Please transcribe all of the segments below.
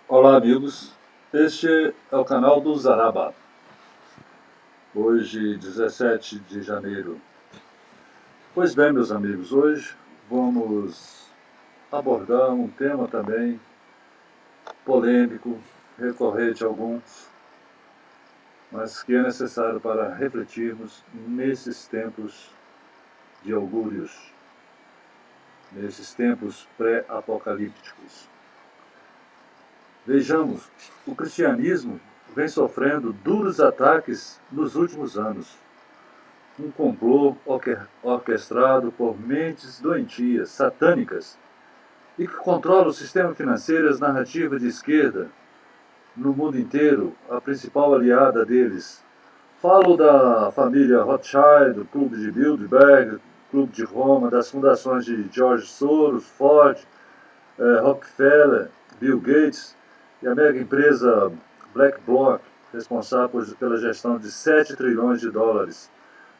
Olá, amigos. Este é o canal do Zaraba. Hoje, 17 de janeiro. Pois bem, meus amigos, hoje vamos abordar um tema também polêmico, recorrente a alguns, mas que é necessário para refletirmos nesses tempos de augúrios, nesses tempos pré-apocalípticos. Vejamos, o cristianismo vem sofrendo duros ataques nos últimos anos. Um complô orquestrado por mentes doentias, satânicas, e que controla o sistema financeiro e as narrativas de esquerda no mundo inteiro, a principal aliada deles. Falo da família Rothschild, do Clube de Bilderberg, Clube de Roma, das fundações de George Soros, Ford, Rockefeller, Bill Gates e a mega empresa BlackRock, responsável pela gestão de 7 trilhões de dólares.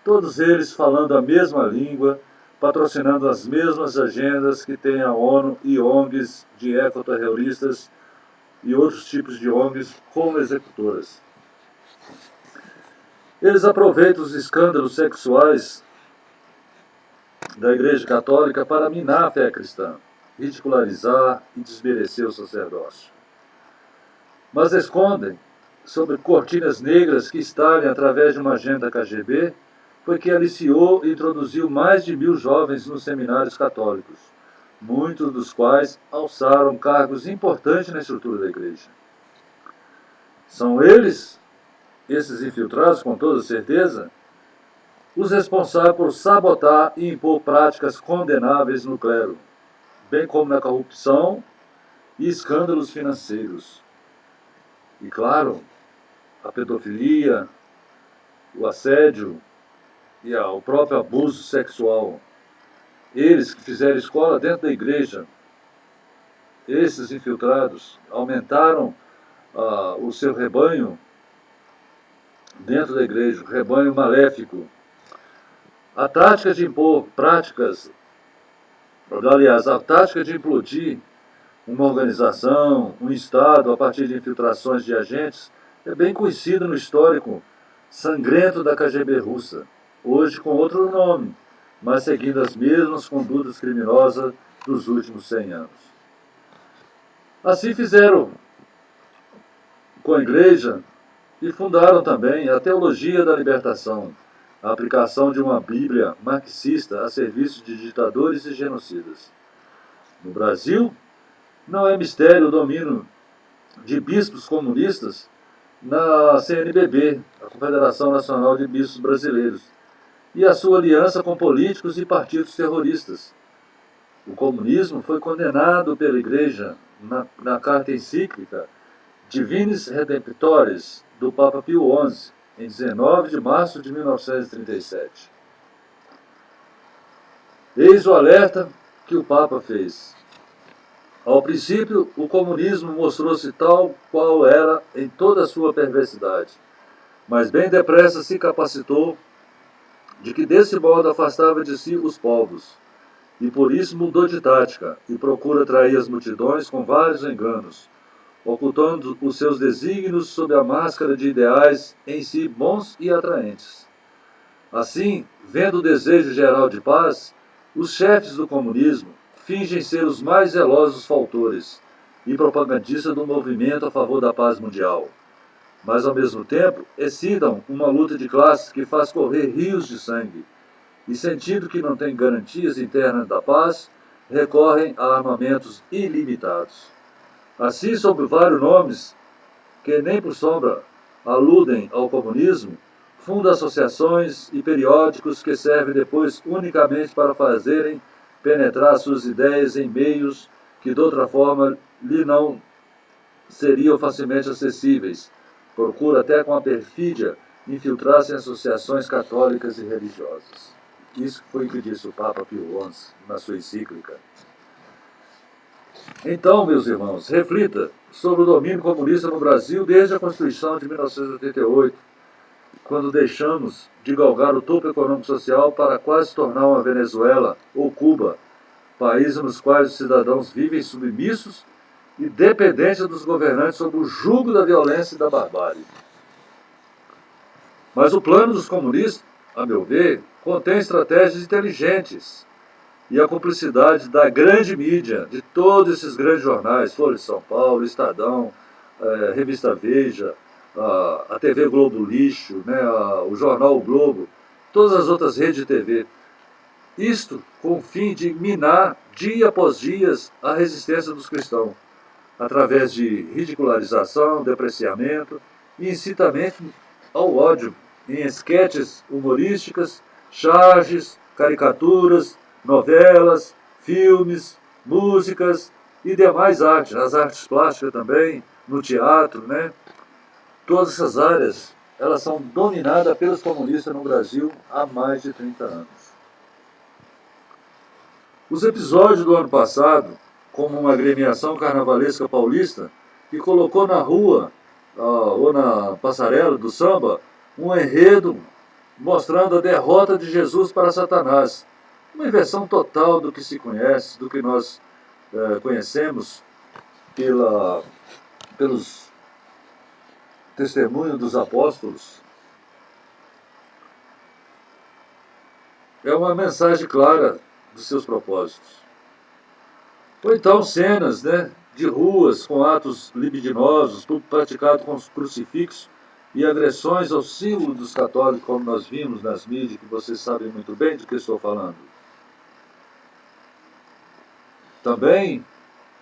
Todos eles falando a mesma língua, patrocinando as mesmas agendas que tem a ONU e ONGs de ecoterroristas e outros tipos de ONGs como executoras. Eles aproveitam os escândalos sexuais da Igreja Católica para minar a fé cristã, ridicularizar e desmerecer o sacerdócio. Mas escondem, sob cortinas negras que estalem através de uma agenda KGB, foi que aliciou e introduziu mais de 1.000 jovens nos seminários católicos, muitos dos quais alçaram cargos importantes na estrutura da igreja. São eles, esses infiltrados com toda certeza, os responsáveis por sabotar e impor práticas condenáveis no clero, bem como na corrupção e escândalos financeiros. E claro, a pedofilia, o assédio e o próprio abuso sexual. Eles que fizeram escola dentro da igreja, esses infiltrados, aumentaram o seu rebanho dentro da igreja, o rebanho maléfico. A tática de impor práticas, aliás, a tática de implodir uma organização, um Estado, a partir de infiltrações de agentes, é bem conhecida no histórico sangrento da KGB russa, hoje com outro nome, mas seguindo as mesmas condutas criminosas dos últimos 100 anos. Assim fizeram com a Igreja e fundaram também a Teologia da Libertação, a aplicação de uma Bíblia marxista a serviço de ditadores e genocidas. No Brasil, não é mistério o domínio de bispos comunistas na CNBB, a Confederação Nacional de Bispos Brasileiros, e a sua aliança com políticos e partidos terroristas. O comunismo foi condenado pela Igreja na carta encíclica Divinis Redemptoris, do Papa Pio XI, em 19 de março de 1937. Eis o alerta que o Papa fez. Ao princípio, o comunismo mostrou-se tal qual era em toda a sua perversidade, mas bem depressa se capacitou de que desse modo afastava de si os povos, e por isso mudou de tática e procura atrair as multidões com vários enganos, ocultando os seus desígnios sob a máscara de ideais em si bons e atraentes. Assim, vendo o desejo geral de paz, os chefes do comunismo fingem ser os mais zelosos faltores e propagandistas do movimento a favor da paz mundial, mas ao mesmo tempo excitam uma luta de classes que faz correr rios de sangue, e sentindo que não tem garantias internas da paz, recorrem a armamentos ilimitados. Assim, sob vários nomes, que nem por sombra aludem ao comunismo, funda associações e periódicos que servem depois unicamente para fazerem penetrar suas ideias em meios que de outra forma lhe não seriam facilmente acessíveis. Procura até com a perfídia infiltrar-se em associações católicas e religiosas. Isso foi o que disse o Papa Pio XI na sua encíclica. Então, meus irmãos, reflita sobre o domínio comunista no Brasil desde a Constituição de 1988, quando deixamos de galgar o topo econômico-social para quase tornar uma Venezuela ou Cuba, países nos quais os cidadãos vivem submissos e dependente dos governantes sob o jugo da violência e da barbárie. Mas o plano dos comunistas, a meu ver, contém estratégias inteligentes e a cumplicidade da grande mídia, de todos esses grandes jornais, Folha de São Paulo, Estadão, Revista Veja, a TV Globo Lixo, né, o Jornal o Globo, todas as outras redes de TV. Isto com o fim de minar, dia após dia, a resistência dos cristãos, através de ridicularização, depreciamento e incitamento ao ódio, em esquetes humorísticas, charges, caricaturas, novelas, filmes, músicas e demais artes, as artes plásticas também, no teatro, né? Todas essas áreas, elas são dominadas pelos comunistas no Brasil há mais de 30 anos. Os episódios do ano passado, como uma agremiação carnavalesca paulista, que colocou na rua ou na passarela do samba um enredo mostrando a derrota de Jesus para Satanás. Uma inversão total do que se conhece, do que nós conhecemos pelos testemunhos dos apóstolos. É uma mensagem clara dos seus propósitos. Ou então cenas, né, de ruas com atos libidinosos, tudo praticado com os crucifixos e agressões ao símbolo dos católicos, como nós vimos nas mídias, que vocês sabem muito bem do que estou falando. Também,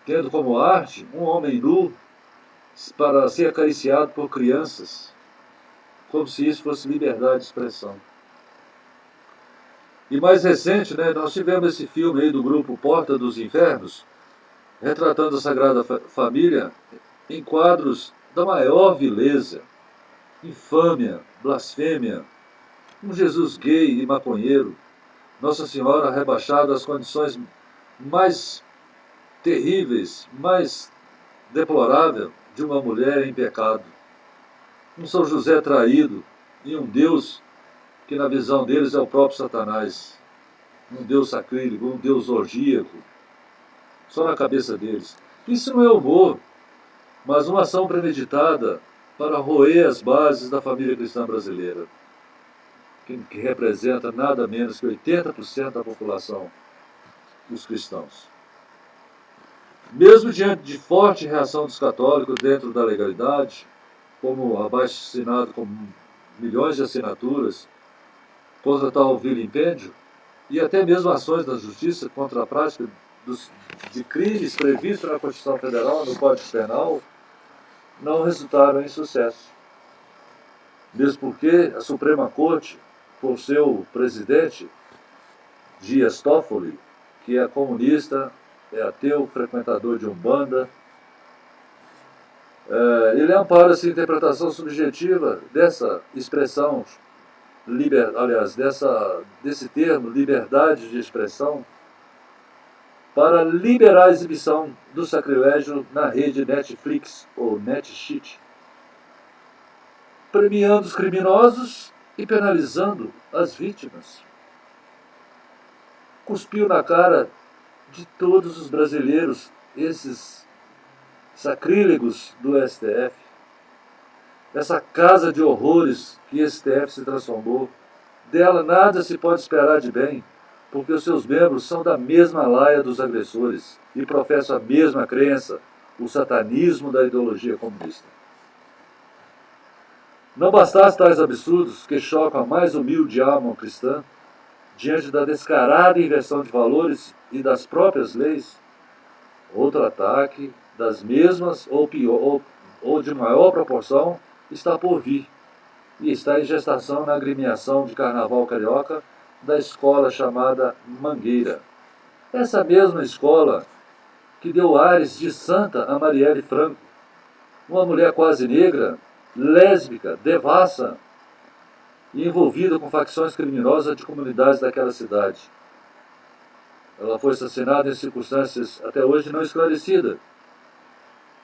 tendo como arte um homem nu para ser acariciado por crianças, como se isso fosse liberdade de expressão. E mais recente, né, nós tivemos esse filme aí do grupo Porta dos Infernos, retratando a Sagrada Família em quadros da maior vileza, infâmia, blasfêmia, um Jesus gay e maconheiro, Nossa Senhora rebaixada às condições mais terríveis, mais deploráveis de uma mulher em pecado, um São José traído e um Deus que na visão deles é o próprio Satanás, um Deus sacrílego, um Deus orgíaco, só na cabeça deles. Isso não é humor, mas uma ação premeditada para roer as bases da família cristã brasileira, que representa nada menos que 80% da população dos cristãos. Mesmo diante de forte reação dos católicos dentro da legalidade, como abaixo-assinado com milhões de assinaturas, contra tal vilimpéndio, e até mesmo ações da justiça contra a prática de crimes previstos na Constituição Federal, no Código Penal, não resultaram em sucesso. Mesmo porque a Suprema Corte, por seu presidente, Dias Toffoli, que é comunista, é ateu, frequentador de Umbanda, ele ampara essa interpretação subjetiva dessa expressão, desse termo, liberdade de expressão, para liberar a exibição do sacrilégio na rede Netflix ou NetChit, premiando os criminosos e penalizando as vítimas. Cuspiu na cara de todos os brasileiros esses sacrílegos do STF, essa casa de horrores que o STF se transformou. Dela nada se pode esperar de bem, porque os seus membros são da mesma laia dos agressores e professam a mesma crença, o satanismo da ideologia comunista. Não bastasse tais absurdos que chocam a mais humilde alma cristã, diante da descarada inversão de valores e das próprias leis, outro ataque das mesmas ou pior, ou de maior proporção está por vir, e está em gestação na agremiação de carnaval carioca da escola chamada Mangueira. Essa mesma escola que deu ares de santa a Marielle Franco, uma mulher quase negra, lésbica, devassa e envolvida com facções criminosas de comunidades daquela cidade. Ela foi assassinada em circunstâncias até hoje não esclarecidas.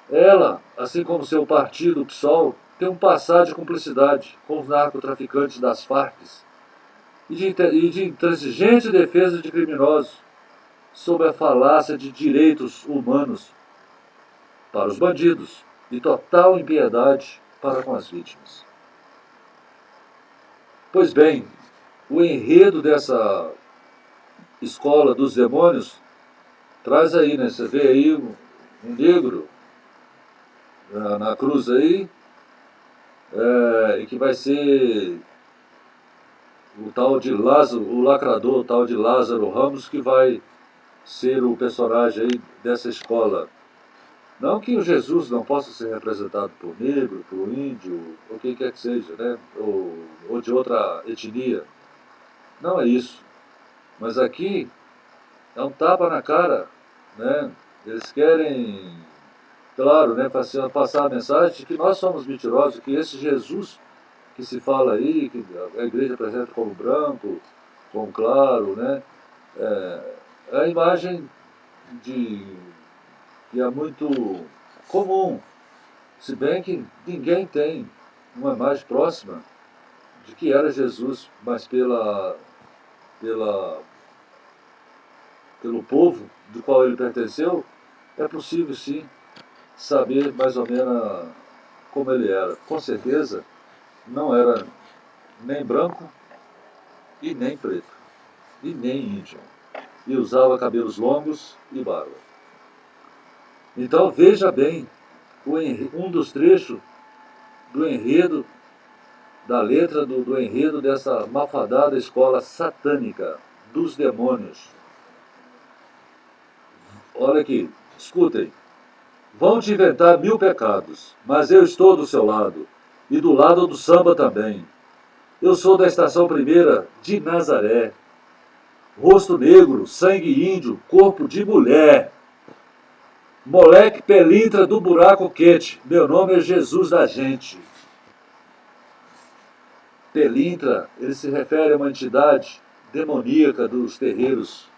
Ela, assim como seu partido, o PSOL, tem um passado de cumplicidade com os narcotraficantes das Farc e de intransigente defesa de criminosos, sob a falácia de direitos humanos. para os bandidos e total impiedade para com as vítimas. Pois bem, o enredo dessa escola dos demônios traz aí, né? Você vê aí um negro na cruz aí, e que vai ser o tal de Lázaro, o lacrador, o tal de Lázaro Ramos, que vai ser o personagem aí dessa escola. Não que o Jesus não possa ser representado por negro, por índio, ou quem quer que seja, né? Ou de outra etnia. Não é isso. Mas aqui é um tapa na cara, né? Eles querem, claro, né, passar a mensagem de que nós somos mentirosos, que esse Jesus que se fala aí, que a igreja apresenta como branco, como claro, né? É a imagem de que é muito comum, se bem que ninguém tem uma imagem próxima de que era Jesus, mas pela, pelo povo do qual ele pertenceu, é possível sim saber mais ou menos como ele era. Com certeza não era nem branco e nem preto, e nem índio. E usava cabelos longos e barba. Então veja bem um dos trechos do enredo, da letra do enredo dessa malfadada escola satânica dos demônios. Olha aqui, escutem. Vão te inventar 1000 pecados, mas eu estou do seu lado, e do lado do samba também. Eu sou da estação primeira de Nazaré. Rosto negro, sangue índio, corpo de mulher. Moleque pelintra do buraco quente, meu nome é Jesus da gente. Pelintra, ele se refere a uma entidade demoníaca dos terreiros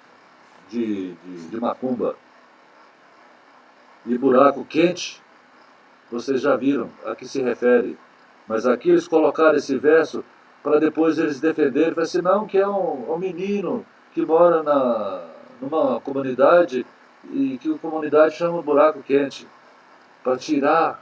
de Macumba. E buraco quente, vocês já viram a que se refere. Mas aqui eles colocaram esse verso para depois eles defenderem, para assim, não, que é um menino que mora numa comunidade e que a comunidade chama buraco quente, para tirar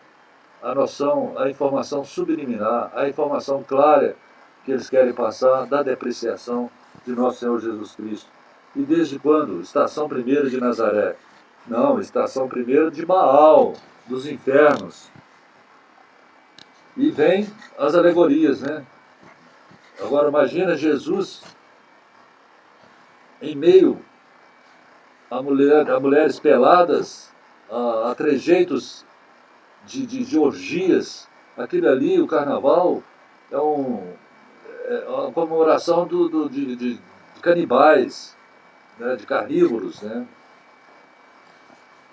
a noção, a informação subliminar, a informação clara que eles querem passar da depreciação de nosso Senhor Jesus Cristo. E desde quando? Estação primeira de Nazaré. Não, estação primeira de Baal, dos infernos. E vem as alegorias, né? Agora imagina Jesus em meio a mulheres peladas, a trejeitos de orgias. Aquilo ali, o carnaval, é, é uma comemoração de canibais, né? De carnívoros, né?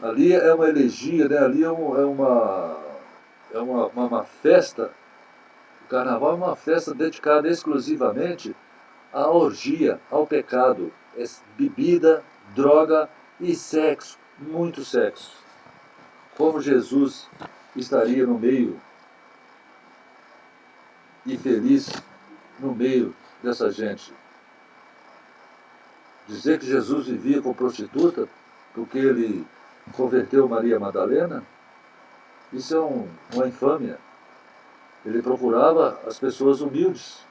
Ali é uma elegia, né? Ali uma festa. O carnaval é uma festa dedicada exclusivamente à orgia, ao pecado. É bebida, droga e sexo, muito sexo. Como Jesus estaria no meio e feliz no meio dessa gente? Dizer que Jesus vivia com prostituta porque ele converteu Maria Madalena, isso é uma infâmia. Ele procurava as pessoas humildes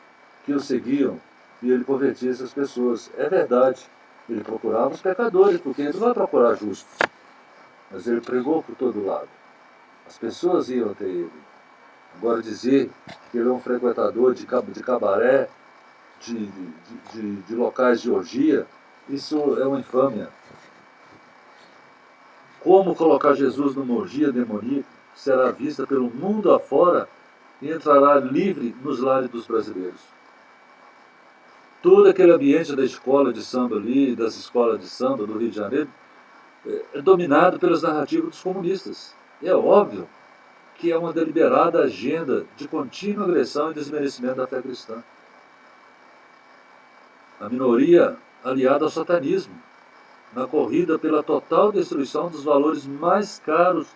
que o seguiam e ele convertia essas pessoas. É verdade, ele procurava os pecadores, porque ele não vai procurar justos. Mas ele pregou por todo lado. As pessoas iam até ele. Agora dizer que ele é um frequentador de cabaré, de locais de orgia, isso é uma infâmia. Como colocar Jesus numa orgia demoníaca será vista pelo mundo afora e entrará livre nos lares dos brasileiros. Todo aquele ambiente da escola de samba ali, das escolas de samba do Rio de Janeiro, é dominado pelas narrativas dos comunistas. É óbvio que é uma deliberada agenda de contínua agressão e desmerecimento da fé cristã. A minoria aliada ao satanismo, na corrida pela total destruição dos valores mais caros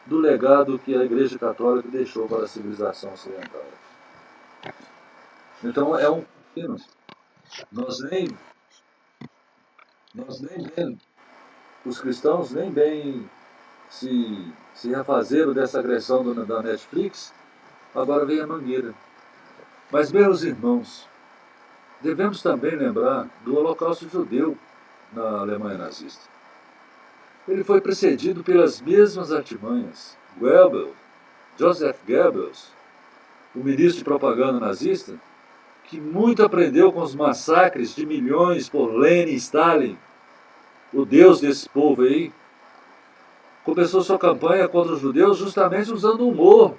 do legado que a Igreja Católica deixou para a civilização ocidental. Então é um contínuo. Nós nem bem, os cristãos nem bem se refazeram dessa agressão da Netflix, agora vem a mangueira. Mas, meus irmãos, devemos também lembrar do Holocausto Judeu na Alemanha nazista. Ele foi precedido pelas mesmas artimanhas. Goebbels, Joseph Goebbels, o ministro de propaganda nazista, que muito aprendeu com os massacres de milhões por Lenin e Stalin, o deus desse povo aí, começou sua campanha contra os judeus justamente usando humor,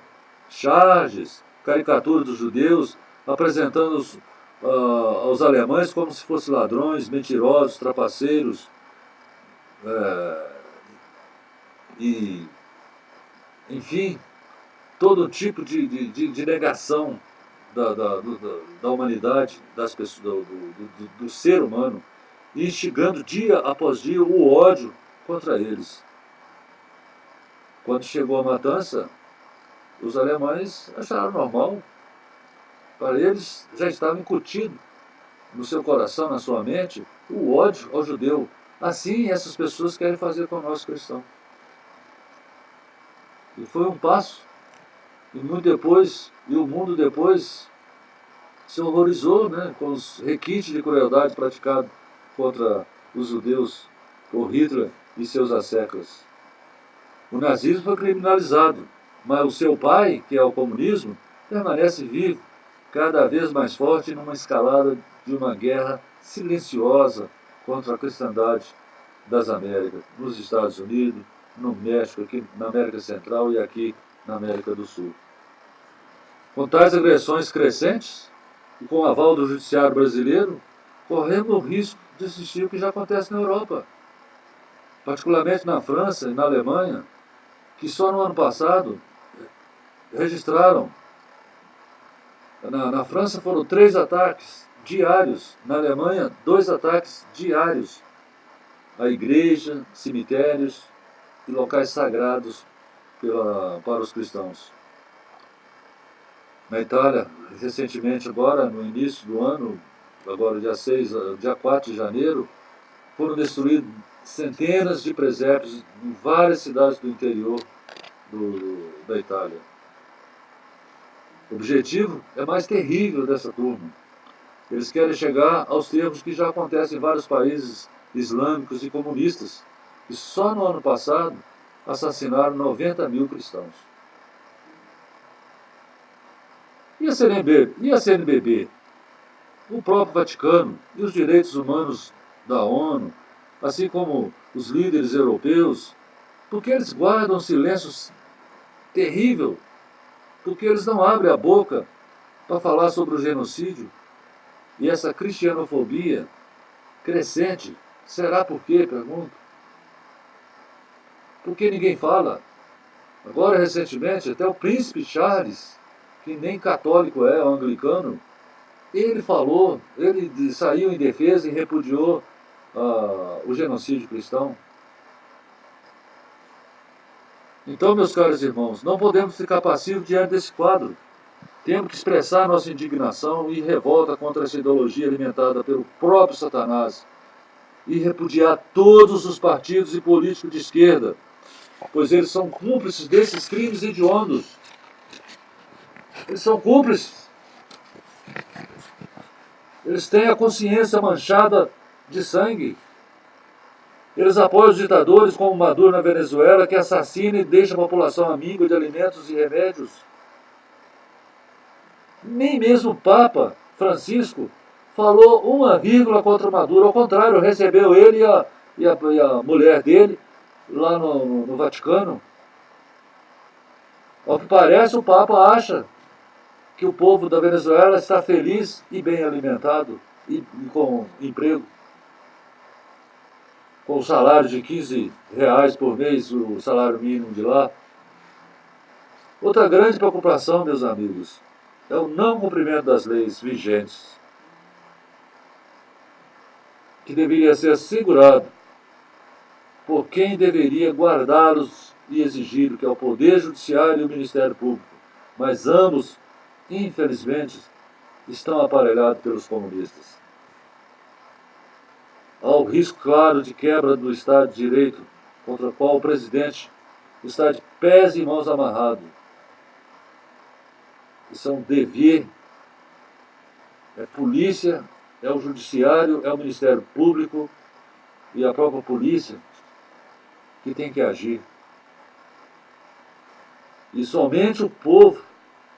charges, caricaturas dos judeus, apresentando aos alemães como se fossem ladrões, mentirosos, trapaceiros, e, enfim, todo tipo de negação da humanidade, das pessoas, do ser humano, e instigando dia após dia o ódio contra eles. Quando chegou a matança, os alemães acharam normal. Para eles já estava incutido no seu coração, na sua mente, o ódio ao judeu. Assim essas pessoas querem fazer com o nosso cristão. E foi um passo. E muito depois, e o mundo depois se horrorizou, né, com os requintes de crueldade praticados contra os judeus por Hitler e seus asseclas. O nazismo foi criminalizado, mas o seu pai, que é o comunismo, permanece vivo, cada vez mais forte numa escalada de uma guerra silenciosa contra a cristandade das Américas, nos Estados Unidos, no México, aqui na América Central e aqui na América do Sul. Com tais agressões crescentes, e com o aval do judiciário brasileiro, corremos o risco de assistir o que já acontece na Europa, particularmente na França e na Alemanha, que só no ano passado registraram. Na França foram 3 ataques diários, na Alemanha 2 ataques diários a igreja, cemitérios e locais sagrados para os cristãos. Na Itália, recentemente agora, no início do ano, agora dia 4 de janeiro, foram destruídos centenas de presépios em várias cidades do interior da Itália. O objetivo é mais terrível dessa turma. Eles querem chegar aos termos que já acontecem em vários países islâmicos e comunistas, que só no ano passado assassinaram 90 mil cristãos. E a CNBB? O próprio Vaticano e os direitos humanos da ONU, assim como os líderes europeus, porque eles guardam um silêncio terrível, porque eles não abrem a boca para falar sobre o genocídio e essa cristianofobia crescente. Será por quê? Pergunto. Por que ninguém fala? Agora, recentemente, até o príncipe Charles, que nem católico é, anglicano, ele falou, ele saiu em defesa e repudiou o genocídio cristão. Então, meus caros irmãos, não podemos ficar passivos diante desse quadro. Temos que expressar nossa indignação e revolta contra essa ideologia alimentada pelo próprio Satanás e repudiar todos os partidos e políticos de esquerda, pois eles são cúmplices desses crimes hediondos. Eles são cúmplices. Eles têm a consciência manchada de sangue. Eles apoiam os ditadores como Maduro na Venezuela, que assassina e deixa a população amiga de alimentos e remédios. Nem mesmo o Papa Francisco falou uma vírgula contra Maduro. Ao contrário, recebeu ele e a mulher dele lá no Vaticano. Ao que parece, o Papa acha que o povo da Venezuela está feliz e bem alimentado e com emprego. Com o salário de R$15 por mês, o salário mínimo de lá. Outra grande preocupação, meus amigos, é o não cumprimento das leis vigentes, que deveria ser assegurado por quem deveria guardá-los e exigir, que é o Poder Judiciário e o Ministério Público. Mas ambos, infelizmente, estão aparelhados pelos comunistas. Há o risco claro de quebra do Estado de Direito, contra o qual o presidente está de pés e mãos amarrados. Isso é um dever, é polícia, é o judiciário, é o Ministério Público e a própria polícia que tem que agir. E somente o povo,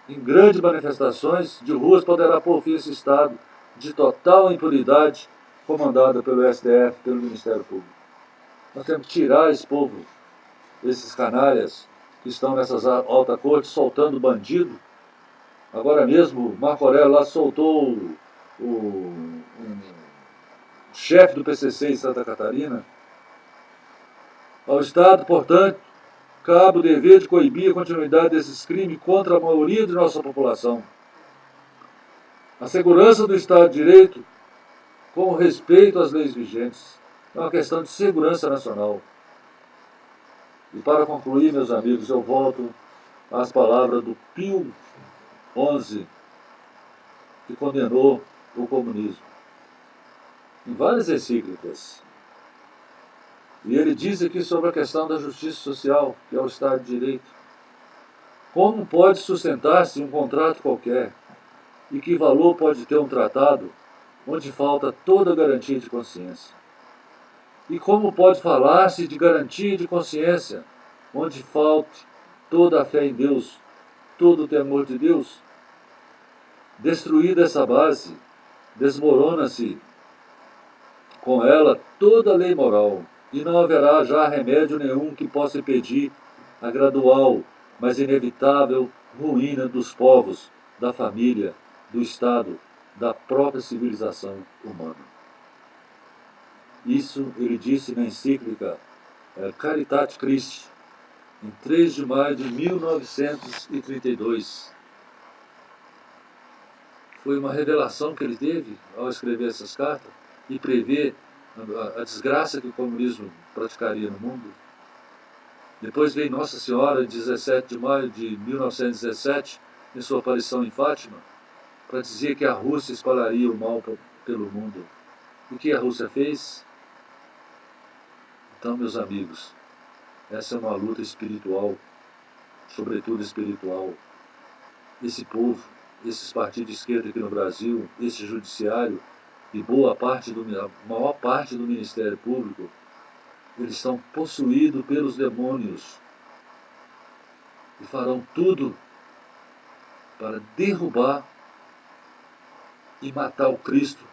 em grandes manifestações de ruas, poderá pôr fim a esse estado de total impunidade comandado pelo STF, pelo Ministério Público. Nós temos que tirar esse povo, esses canalhas que estão nessas altas cortes soltando bandido. Agora mesmo, Marco Aurélio lá soltou o chefe do PCC em Santa Catarina. Ao Estado, portanto, cabe o dever de coibir a continuidade desses crimes contra a maioria de nossa população. A segurança do Estado de Direito, com respeito às leis vigentes, é uma questão de segurança nacional. E para concluir, meus amigos, eu volto às palavras do Pio XI, que condenou o comunismo, em várias encíclicas. E ele diz aqui sobre a questão da justiça social, que é o Estado de Direito. Como pode sustentar-se um contrato qualquer? E que valor pode ter um tratado onde falta toda a garantia de consciência? E como pode falar-se de garantia de consciência onde falte toda a fé em Deus, todo o temor de Deus? Destruída essa base, desmorona-se com ela toda a lei moral, e não haverá já remédio nenhum que possa impedir a gradual, mas inevitável ruína dos povos, da família, do Estado, da própria civilização humana. Isso ele disse na encíclica Caritate Christi, em 3 de maio de 1932. Foi uma revelação que ele teve ao escrever essas cartas e prever a desgraça que o comunismo praticaria no mundo. Depois veio Nossa Senhora, em 17 de maio de 1917, em sua aparição em Fátima, para dizer que a Rússia espalharia o mal pelo mundo. E o que a Rússia fez? Então, meus amigos, essa é uma luta espiritual, sobretudo espiritual. Esse povo, esses partidos de esquerda aqui no Brasil, esse judiciário e a maior parte do Ministério Público, eles estão possuídos pelos demônios e farão tudo para derrubar e matar o Cristo,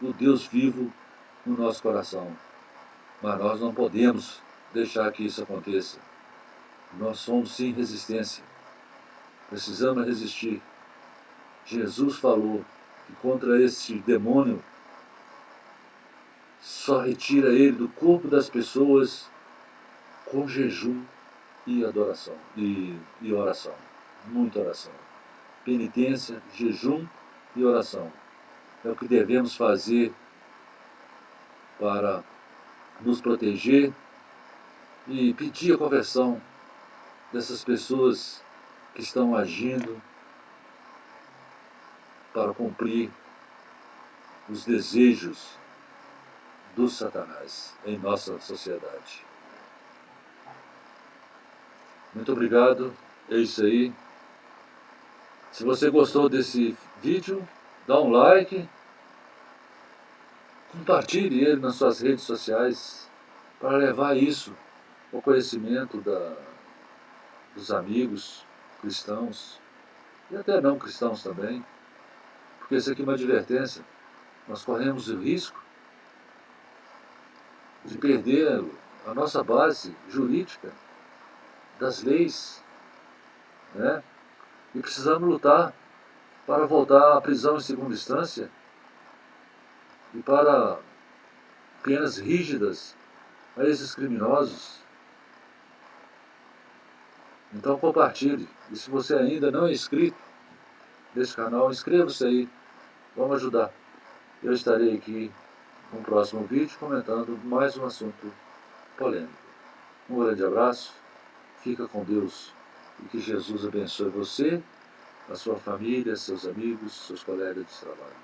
o Deus vivo, no nosso coração. Mas nós não podemos deixar que isso aconteça. Nós somos sim resistência. Precisamos resistir. Jesus falou que contra esse demônio só retira ele do corpo das pessoas com jejum e adoração e oração. Muita oração. Penitência, jejum e oração. É o que devemos fazer para nos proteger e pedir a conversão dessas pessoas que estão agindo para cumprir os desejos do Satanás em nossa sociedade. Muito obrigado, é isso aí. Se você gostou desse vídeo, dá um like, compartilhe ele nas suas redes sociais para levar isso ao conhecimento dos amigos cristãos e até não cristãos também, porque isso aqui é uma advertência. Nós corremos o risco de perder a nossa base jurídica das leis, né? E precisamos lutar para voltar à prisão em segunda instância e para penas rígidas a esses criminosos. Então compartilhe. E se você ainda não é inscrito nesse canal, inscreva-se aí. Vamos ajudar. Eu estarei aqui no próximo vídeo comentando mais um assunto polêmico. Um grande abraço. Fica com Deus. E que Jesus abençoe você, a sua família, seus amigos, seus colegas de trabalho.